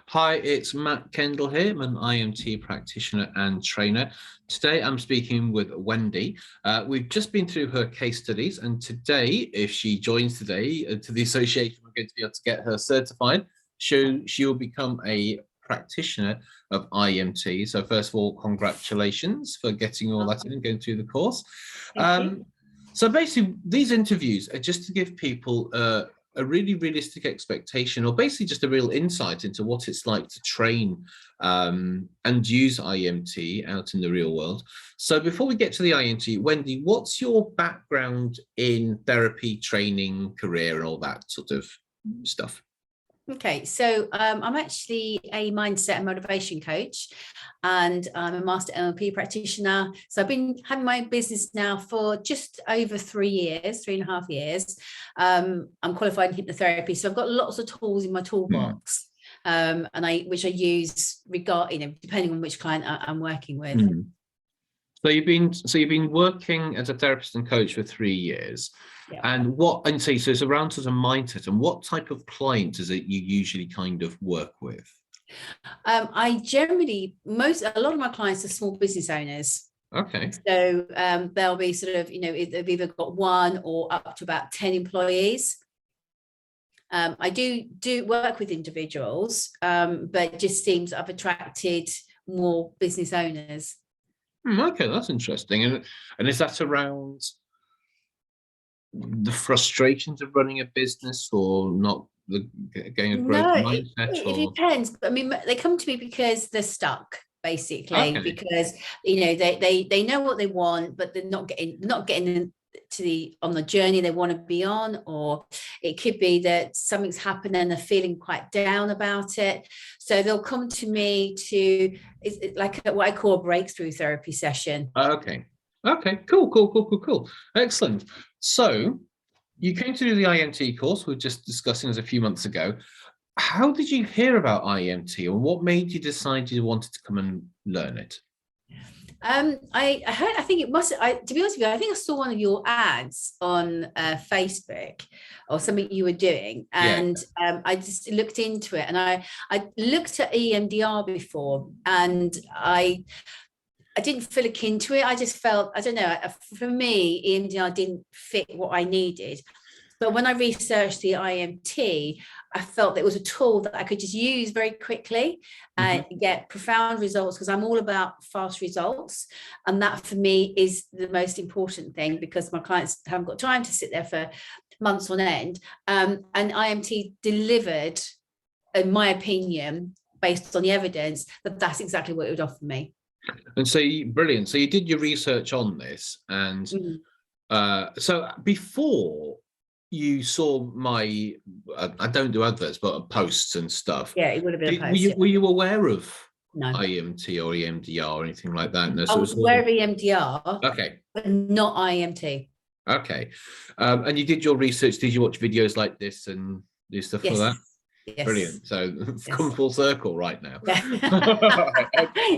Hi, it's Matt Kendall here. I'm an IEMT practitioner and trainer. Today I'm speaking with Wendi. We've just been through her case studies, and today, if she joins today to the association, we're going to be able to get her certified. She will become a practitioner of IEMT. So first of all, congratulations for getting all that in and going through the course. So basically, these interviews are just to give people a really realistic expectation, or basically just a real insight into what it's like to train and use IEMT out in the real world. So before we get to the IEMT, Wendi, what's your background in therapy, training, career, and all that sort of stuff? Okay, so I'm actually a mindset and motivation coach, and I'm a master NLP practitioner. So I've been having my own business now for just over 3 years, 3.5 years. I'm qualified in hypnotherapy, so I've got lots of tools in my toolbox, which I use depending on which client I'm working with. So you've been working as a therapist and coach for 3 years. Yeah. And so it's around sort of mindset, and what type of client is it you usually kind of work with? I generally, a lot of my clients are small business owners. Okay. So they'll be sort of, they've either got 1 or up to about 10 employees. I do work with individuals, but it just seems I've attracted more business owners. Okay, that's interesting. And is that around the frustrations of running a business, or not getting a growth mindset? It depends. But I mean, they come to me because they're stuck, basically, because they know what they want, but they're not getting on the journey they want to be on, or it could be that something's happened and they're feeling quite down about it. So they'll come to me to, it's like what I call a breakthrough therapy session. Okay, cool, excellent. So you came to do the IEMT course we were just discussing a few months ago. How did you hear about IEMT, and what made you decide you wanted to come and learn it? I heard, to be honest with you, I think I saw one of your ads on Facebook or something you were doing, and I just looked into it, and I looked at EMDR before, and I didn't feel akin to it. I just felt, I don't know, for me, EMDR didn't fit what I needed. But when I researched the IEMT, I felt that it was a tool that I could just use very quickly and get profound results, because I'm all about fast results. And that for me is the most important thing, because my clients haven't got time to sit there for months on end. And IEMT delivered, in my opinion, based on the evidence, that's exactly what it would offer me. And so, brilliant. So you did your research on this, and so before you saw my, I don't do adverts, but posts and stuff. Yeah, it would have been a post. Were you aware of no IEMT or EMDR or anything like that? No, I was aware of EMDR, okay, but not IEMT. Okay, and you did your research. Did you watch videos like this and do stuff for that? Yes. Brilliant. So come full circle right now. Yeah.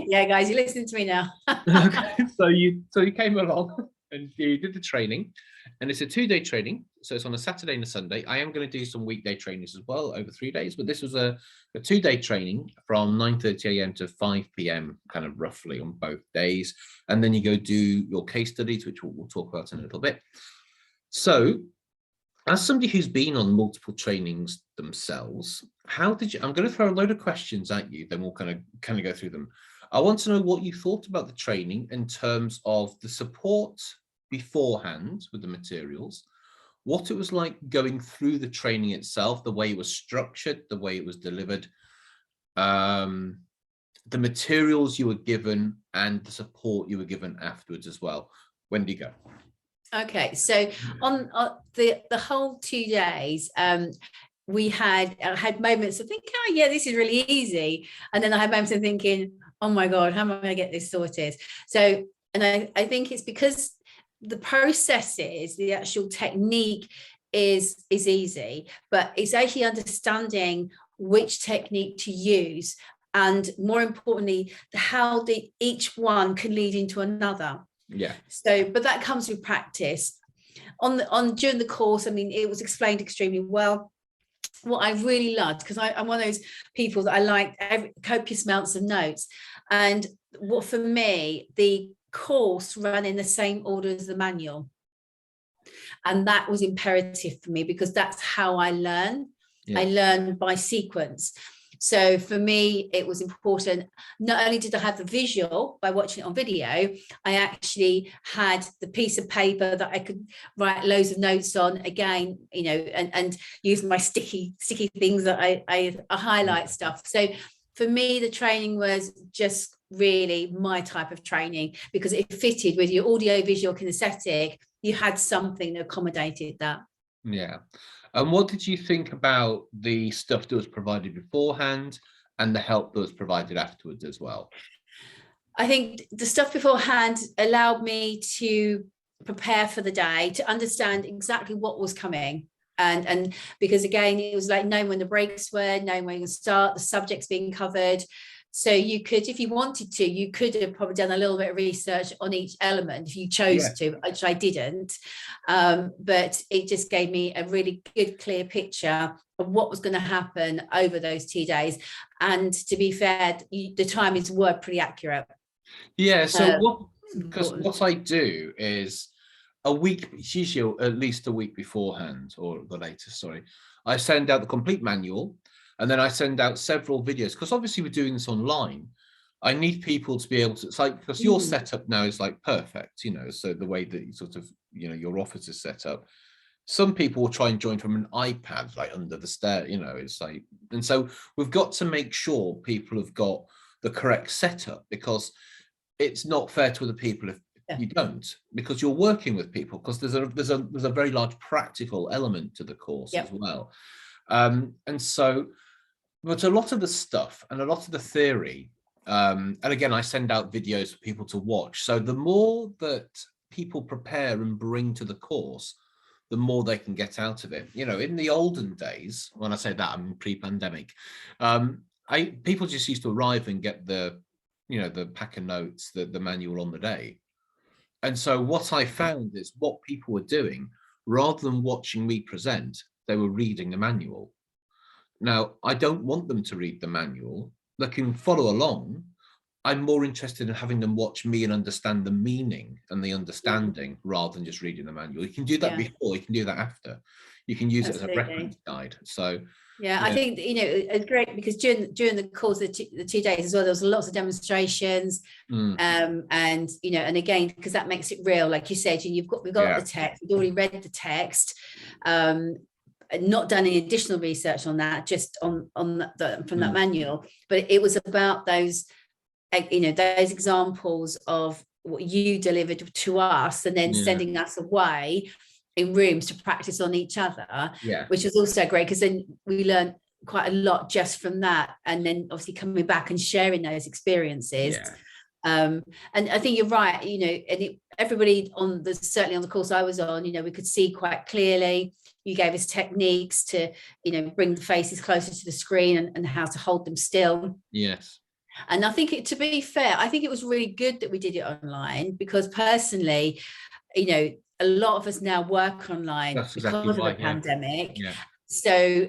Yeah, guys, you're listening to me now. Okay. So you came along and you did the training, and it's a 2-day training. So it's on a Saturday and a Sunday. I am going to do some weekday trainings as well over 3 days, but this was a 2-day training from 9:30 a.m. to 5 p.m. kind of roughly on both days. And then you go do your case studies, which we'll talk about in a little bit. So as somebody who's been on multiple trainings themselves, how did you, I'm going to throw a load of questions at you, then we'll kind of go through them. I want to know what you thought about the training in terms of the support beforehand with the materials, what it was like going through the training itself, the way it was structured, the way it was delivered, the materials you were given, and the support you were given afterwards as well. Wendi, go. Okay, so on the whole 2 days, I had moments of thinking, oh yeah, this is really easy, and then I had moments of thinking, oh my god, how am I going to get this sorted? So, and I think it's because the processes, the actual technique is easy, but it's actually understanding which technique to use, and more importantly, how each one can lead into another. Yeah. So, but that comes with practice. During the course, I mean, it was explained extremely well. what I really loved, because I'm one of those people that I like copious amounts of notes. And what for me, the course ran in the same order as the manual. And that was imperative for me, because that's how I learn. Yeah. I learn by sequence. So for me, it was important. Not only did I have the visual by watching it on video, I actually had the piece of paper that I could write loads of notes on, again, you know, and use my sticky things that I highlight stuff. So for me, the training was just really my type of training, because it fitted with your audio, visual, kinesthetic. You had something that accommodated that. Yeah. And what did you think about the stuff that was provided beforehand and the help that was provided afterwards as well? I think the stuff beforehand allowed me to prepare for the day, to understand exactly what was coming. And because again, it was like knowing when the breaks were, knowing when you start, the subjects being covered. So you could, if you wanted to, you could have probably done a little bit of research on each element if you chose to, which I didn't. But it just gave me a really good, clear picture of what was going to happen over those 2 days. And to be fair, the timings were pretty accurate. Yeah. So what I do is a week, it's usually at least a week beforehand, or the latest, sorry, I send out the complete manual. And then I send out several videos, because obviously we're doing this online. I need people to be able to, it's like, because your setup now is like perfect, you know, so the way that you sort of, you know, your office is set up. Some people will try and join from an iPad, like under the stair, you know, it's like, and so we've got to make sure people have got the correct setup, because it's not fair to other people if you don't, because you're working with people, because there's a very large practical element to the course as well. And so, but a lot of the stuff and a lot of the theory, and again, I send out videos for people to watch. So the more that people prepare and bring to the course, the more they can get out of it. You know, in the olden days, when I say that, I'm pre-pandemic, people just used to arrive and get the, you know, the pack of notes, the manual on the day. And so what I found is what people were doing, rather than watching me present, they were reading the manual. Now, I don't want them to read the manual. They can follow along. I'm more interested in having them watch me and understand the meaning and the understanding rather than just reading the manual. You can do that before, you can do that after. You can use it as a reference guide. So I think, you know, it's great, because during the course of the 2 days as well, there was lots of demonstrations, and you know, and again, because that makes it real, like you said, we've got the text, we've already read the text, not done any additional research on that, just from that manual, but it was about those, you know, those examples of what you delivered to us, and then sending us away in rooms to practice on each other, which was also great, because then we learned quite a lot just from that, and then obviously coming back and sharing those experiences. And I think you're right, you know, and everybody certainly on the course I was on, you know, we could see quite clearly. You gave us techniques to, you know, bring the faces closer to the screen, and how to hold them still. Yes. And I think to be fair, I think it was really good that we did it online, because personally, you know, a lot of us now work online because of the pandemic. So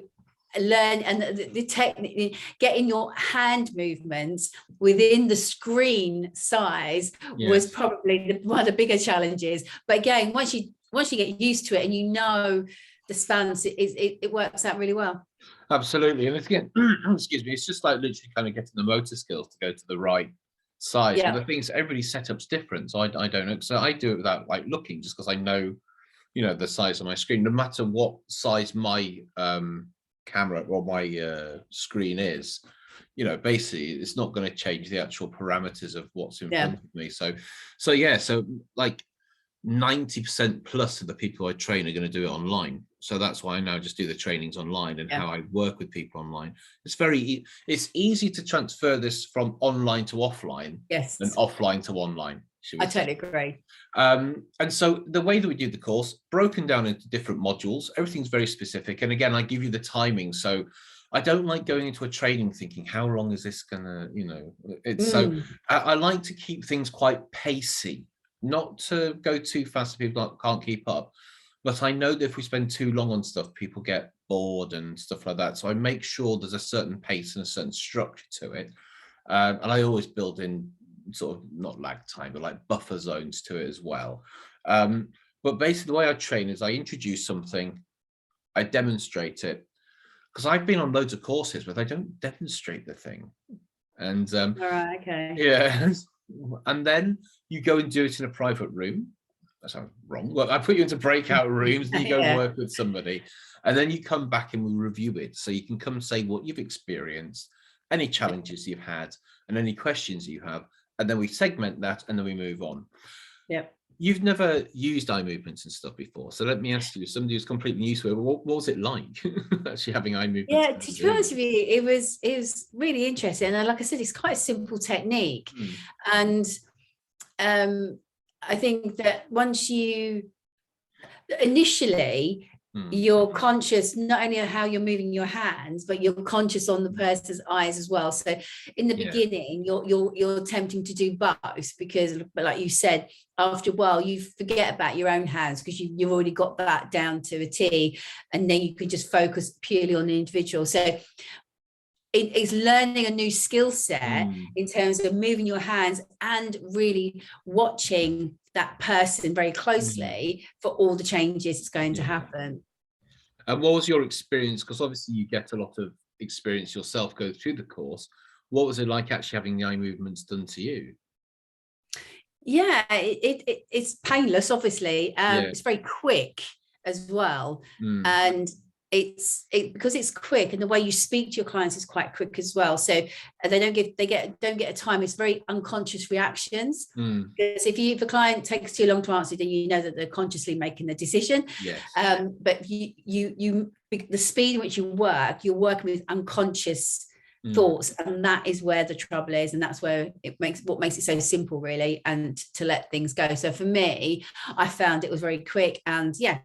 learn, and the technique, getting your hand movements within the screen size was probably one of the bigger challenges. But again, once you get used to it and you know the spans, it works out really well. Absolutely. And again, excuse me, it's just like literally kind of getting the motor skills to go to the right size. And the thing is, everybody's setup's different. So I don't know. So I do it without like looking, just because I know, you know, the size of my screen, no matter what size my camera or my screen is, you know, basically it's not going to change the actual parameters of what's in front of me. So like 90% plus of the people I train are going to do it online. So that's why I now just do the trainings online, and how I work with people online. It's easy to transfer this from online to offline, and offline to online. I totally agree. And so the way that we do the course, broken down into different modules, everything's very specific. And again, I give you the timing. So I don't like going into a training thinking, how long is this gonna, you know, it's so I like to keep things quite pacey, not to go too fast so people can't keep up. But I know that if we spend too long on stuff, people get bored and stuff like that. So I make sure there's a certain pace and a certain structure to it. And I always build in sort of not lag time, but like buffer zones to it as well. But basically the way I train is I introduce something, I demonstrate it, because I've been on loads of courses where they don't demonstrate the thing. And All right, okay. yeah, and then you go and do it in a private room. That sounds wrong. Well, I put you into breakout rooms and you go and work with somebody, and then you come back and we review it. So you can come say what you've experienced, any challenges you've had, and any questions you have, and then we segment that and then we move on. Yep. You've never used eye movements and stuff before, so let me ask you, somebody who's completely new to it, what was it like actually having eye movements? Yeah, to be honest with you, it was really interesting, and like I said, it's quite a simple technique. And I think that once you initially you're conscious not only of how you're moving your hands, but you're conscious on the person's eyes as well. So in the beginning, you're attempting to do both, because like you said, after a while you forget about your own hands because you've already got that down to a T, and then you can just focus purely on the individual. So it's learning a new skill set in terms of moving your hands and really watching that person very closely for all the changes that's going to happen. And what was your experience? Because obviously you get a lot of experience yourself go through the course. What was it like actually having the eye movements done to you? Yeah, it's painless, obviously. It's very quick as well. And because it's quick, and the way you speak to your clients is quite quick as well. So they don't get a time. It's very unconscious reactions. Because if the client takes too long to answer, then you know that they're consciously making the decision. Yes. But you the speed in which you're working with unconscious thoughts, and that is where the trouble is, and that's where what makes it so simple, really, and to let things go. So for me, I found it was very quick, and you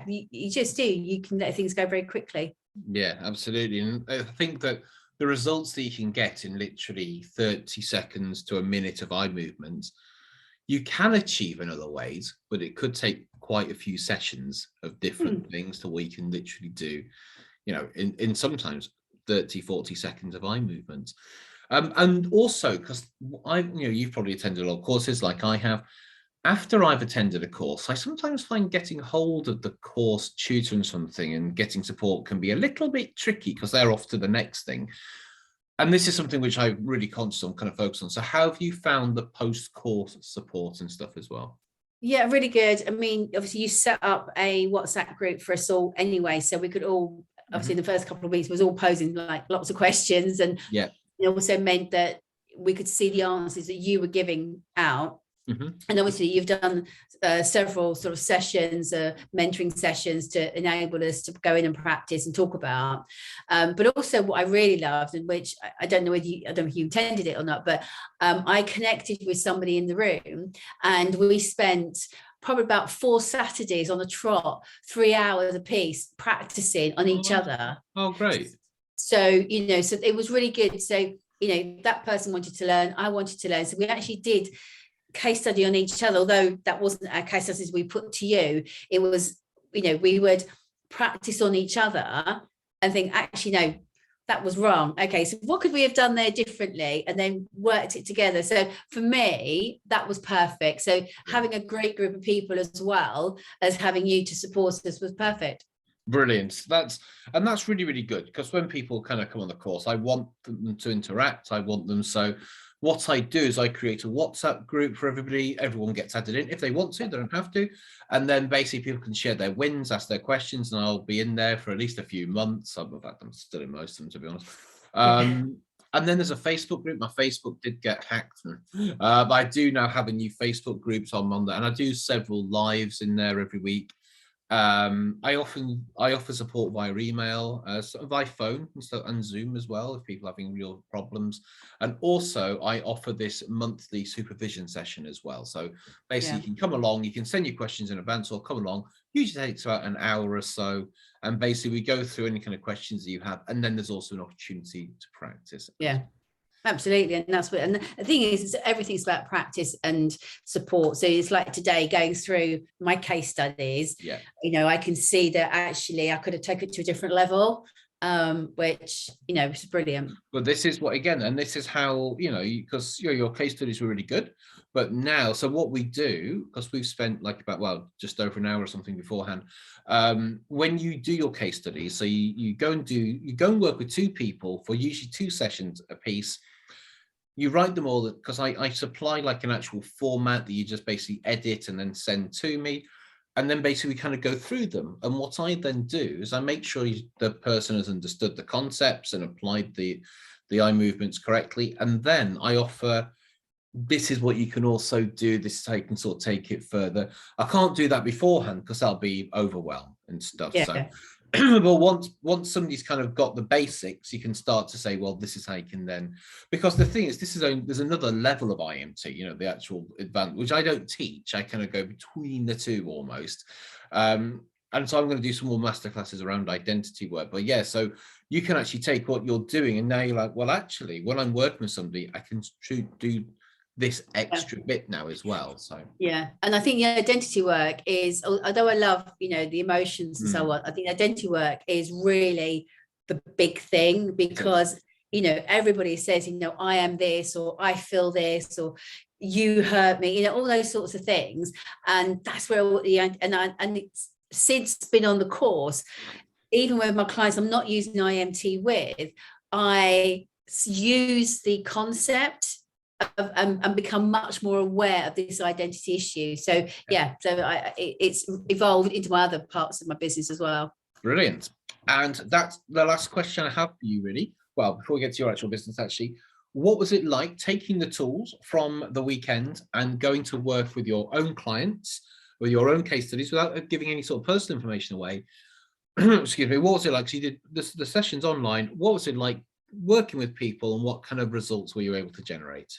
can let things go very quickly. Yeah, absolutely. And I think that the results that you can get in literally 30 seconds to a minute of eye movements, you can achieve in other ways, but it could take quite a few sessions of different things to what you can literally do, in sometimes 30-40 seconds of eye movement. And also because you've probably attended a lot of courses like I have. After I've attended a course, I sometimes find getting hold of the course tutor and something and getting support can be a little bit tricky because they're off to the next thing. And this is something which I really conscious on, kind of focus on. So how have you found the post-course support and stuff as well? Yeah, really good. I mean, obviously you set up a WhatsApp group for us all anyway, so we could all, obviously the first couple of weeks was all posing like lots of questions, and it also meant that we could see the answers that you were giving out. And obviously you've done several sort of sessions, mentoring sessions, to enable us to go in and practice and talk about. But also what I really loved, and which I don't know if you intended it or not, but I connected with somebody in the room, and we spent probably about 4 Saturdays on a trot, 3 hours a piece, practicing on each other. Oh, great. So, so it was really good. So, that person wanted to learn, I wanted to learn. So we actually did case study on each other, although that wasn't our case studies we put to you. It was, we would practice on each other and think, actually, no, that was wrong. Okay, so what could we have done there differently? And then worked it together. So for me, that was perfect. So having a great group of people as well as having you to support us was perfect. Brilliant. That's really, really good, because when people kind of come on the course, I want them to interact. I want them. So what I do is I create a WhatsApp group for everybody. Everyone gets added in if they want to, they don't have to. And then basically people can share their wins, ask their questions, and I'll be in there for at least a few months. In fact, I'm still in most of them, to be honest. And then there's a Facebook group. My Facebook did get hacked, but I do now have a new Facebook group, so I'm on there, and I do several lives in there every week. I offer support via email, via phone, and Zoom as well if people are having real problems. And also I offer this monthly supervision session as well. So basically you can come along, you can send your questions in advance or come along. Usually takes about an hour or so. And basically we go through any kind of questions that you have. And then there's also an opportunity to practice. Yeah. Absolutely. And that's what, and the thing is everything's about practice and support. So it's like today going through my case studies, I can see that actually I could have taken it to a different level, which, is brilliant. But this is what, again, and this is how, because your case studies were really good, but now, so what we do, because we've spent like just over an hour or something beforehand, when you do your case studies, so you go and work with two people for usually 2 sessions a piece. You write them all, because I supply like an actual format that you just basically edit and then send to me. And then basically we kind of go through them. And what I then do is I make sure the person has understood the concepts and applied the eye movements correctly. And then I offer, this is what you can also do. This is how you can sort of take it further. I can't do that beforehand because I'll be overwhelmed and stuff. Yeah. So but once somebody's kind of got the basics, you can start to say, well, this is how you can then, because the thing is, there's another level of IMT, the actual advanced, which I don't teach. I kind of go between the two almost. And so I'm going to do some more masterclasses around identity work. But yeah, so you can actually take what you're doing and now you're like, well, actually, when I'm working with somebody, I can do this extra bit now as well. So yeah, and I think the identity work is, although I love the emotions and so on, I think identity work is really the big thing, because everybody says I am this, or I feel this, or you hurt me, all those sorts of things. And that's where and it's since been on the course, even with my clients I'm not using IMT with, I use the concept and become much more aware of this identity issue. So it's evolved into my other parts of my business as well. Brilliant. And that's the last question I have for you, really. Well, before we get to your actual business, actually, what was it like taking the tools from the weekend and going to work with your own clients, with your own case studies, without giving any sort of personal information away? Excuse me. What was it like? So you did the sessions online. What was it like working with people, and what kind of results were you able to generate?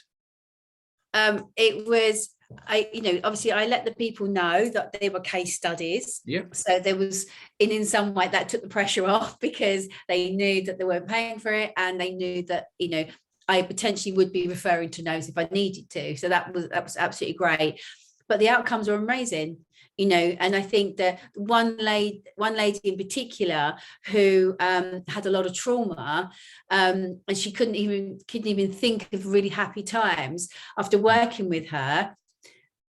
It was, obviously I let the people know that they were case studies. Yep. So there was, in some way that took the pressure off, because they knew that they weren't paying for it, and they knew that, I potentially would be referring to notes if I needed to. So that was absolutely great. But the outcomes are amazing. And I think that one lady in particular who had a lot of trauma, and she couldn't even think of really happy times after working with her.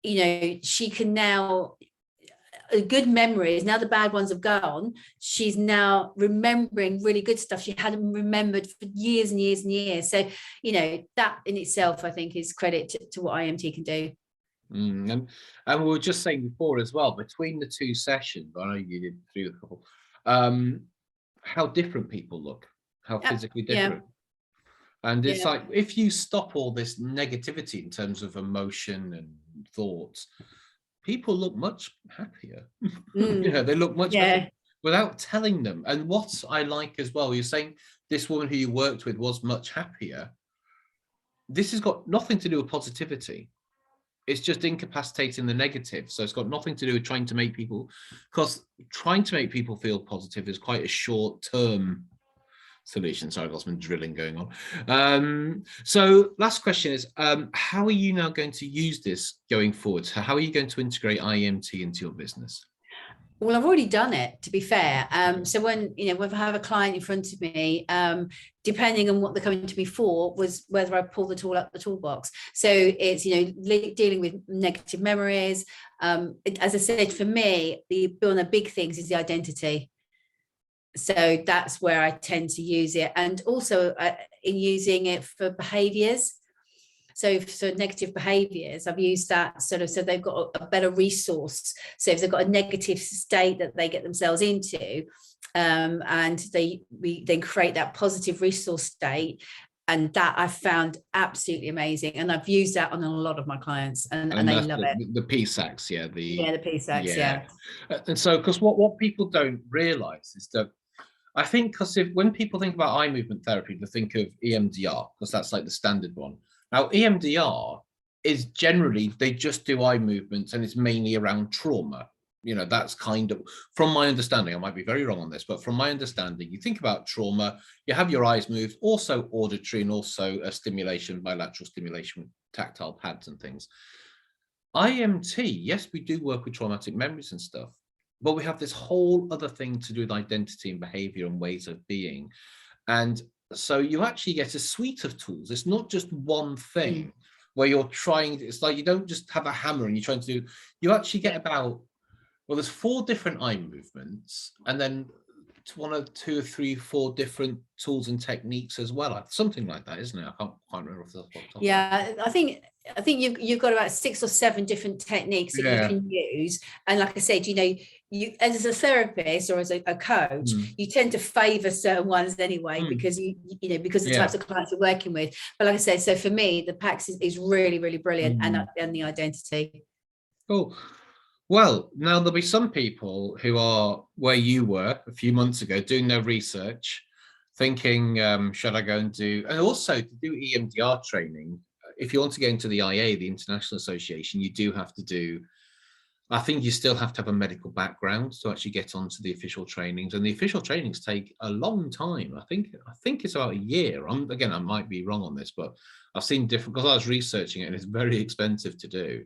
She can now, good memories, now the bad ones have gone, she's now remembering really good stuff she hadn't remembered for years and years and years. So that in itself, I think, is credit to what IMT can do. And we were just saying before as well, between the 2 sessions, I know you did 3 with a couple, how different people look, how physically different. And it's like, if you stop all this negativity in terms of emotion and thoughts, people look much happier. They look much better without telling them. And what I like as well, you're saying this woman who you worked with was much happier. This has got nothing to do with positivity. It's just incapacitating the negative. So it's got nothing to do with trying to make people, because trying to make people feel positive is quite a short-term solution. Sorry, I've got some drilling going on. So last question is, how are you now going to use this going forward? So how are you going to integrate IEMT into your business? Well, I've already done it, to be fair. So when I have a client in front of me, depending on what they're coming to me for, was whether I pull the tool out the toolbox. So it's dealing with negative memories. As I said, for me, one of the big things is the identity. So that's where I tend to use it, and also in using it for behaviours. So for negative behaviours, I've used that so they've got a better resource. So if they've got a negative state that they get themselves into, and we then create that positive resource state, and that I've found absolutely amazing. And I've used that on a lot of my clients, and they love it. The PSACs, the PSACs, And so, because what people don't realise is that, I think, because when people think about eye movement therapy, they think of EMDR, because that's like the standard one. Now, EMDR is generally, they just do eye movements, and it's mainly around trauma. that's kind of, from my understanding, I might be very wrong on this, but from my understanding, you think about trauma, you have your eyes moved, also auditory, and also a stimulation, bilateral stimulation with tactile pads and things. IEMT, yes, we do work with traumatic memories and stuff, but we have this whole other thing to do with identity and behavior and ways of being. And so you actually get a suite of tools. It's not just one thing where you're trying, it's like you don't just have a hammer and you're trying to do, you actually get about, well, there's 4 different eye movements, and then 1 or 2 or 3, 4 different tools and techniques as well. Something like that, isn't it? I can't quite remember off the top of my head. I think you've got about 6 or 7 different techniques that you can use. And like I said, you as a therapist or as a coach, you tend to favor certain ones anyway, because because the types of clients you're working with. But like I said, so for me, the PACS is really, really brilliant, and the identity. Cool. Well, now there'll be some people who are where you were a few months ago, doing their research, thinking, should I go and do, and also to do EMDR training. If you want to get into the IA, the International Association, you do have to do, I think you still have to have a medical background to actually get onto the official trainings, and the official trainings take a long time. I think it's about a year. Again, I might be wrong on this, but I've seen different, because I was researching it and it's very expensive to do.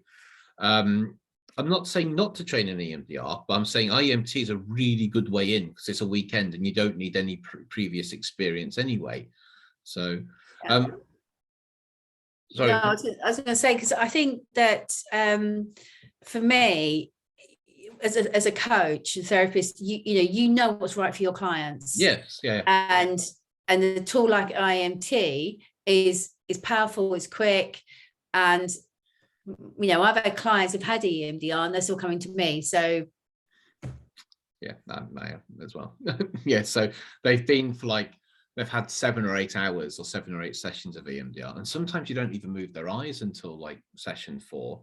I'm not saying not to train in EMDR, but I'm saying IEMT is a really good way in, because it's a weekend and you don't need any previous experience anyway. So, sorry. No, I was going to say, because I think that for me, as a coach and therapist, you know what's right for your clients. Yes, yeah. And the tool like IEMT is powerful, it's quick, and I've had clients who've had EMDR and they're still coming to me. So yeah, I have as well. Yeah, so they've been for they've had 7 or 8 hours or 7 or 8 sessions of EMDR, and sometimes you don't even move their eyes until session 4.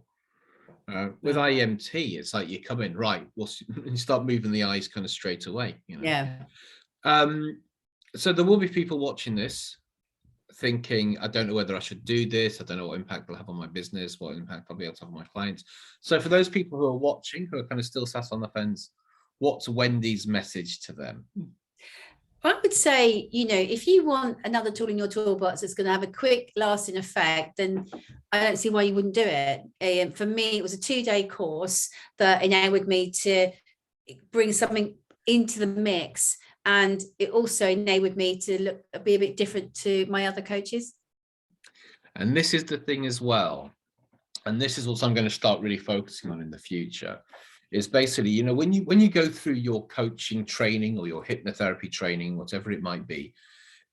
With IEMT, it's like you come in, right, you start moving the eyes kind of straight away. Yeah. So there will be people watching this thinking, I don't know whether I should do this. I don't know what impact it'll have on my business, what impact I'll be able to have on my clients. So for those people who are watching, who are kind of still sat on the fence, what's Wendy's message to them? I would say, if you want another tool in your toolbox that's going to have a quick lasting effect, then I don't see why you wouldn't do it. For me, it was a 2-day course that enabled me to bring something into the mix, and it also enabled me to be a bit different to my other coaches. And this is the thing as well, and this is what I'm going to start really focusing on in the future, is basically, when you go through your coaching training or your hypnotherapy training, whatever it might be,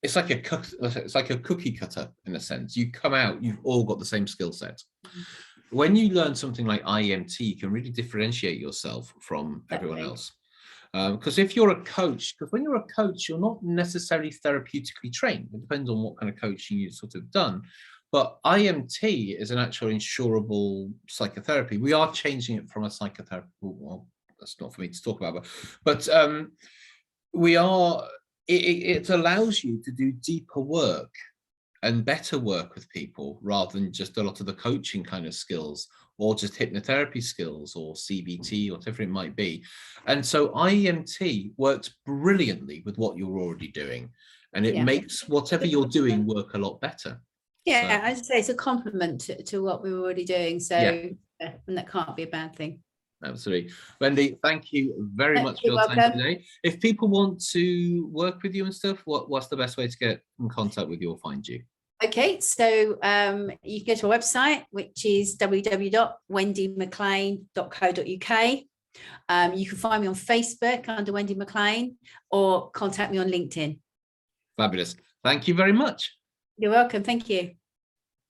it's like a cookie cutter in a sense. You come out, you've all got the same skill set. When you learn something like IEMT, you can really differentiate yourself from everyone else. Because if you're a coach, because when you're a coach, you're not necessarily therapeutically trained. It depends on what kind of coaching you've sort of done. But IEMT is an actual insurable psychotherapy. We are changing it from a psychotherapy. Well, that's not for me to talk about, but we are. It allows you to do deeper work and better work with people, rather than just a lot of the coaching kind of skills, or just hypnotherapy skills, or CBT, or whatever it might be. And so IEMT works brilliantly with what you're already doing, and it makes whatever you're doing work a lot better. Yeah, so, I'd say it's a compliment to what we were already doing. So, and that can't be a bad thing. Absolutely. Wendy, thank you very much for your time today. If people want to work with you and stuff, what's the best way to get in contact with you or find you? Okay, so you can go to our website, which is www.wendimclean.co.uk. You can find me on Facebook under Wendi Mclean, or contact me on LinkedIn. Fabulous. Thank you very much. You're welcome. Thank you.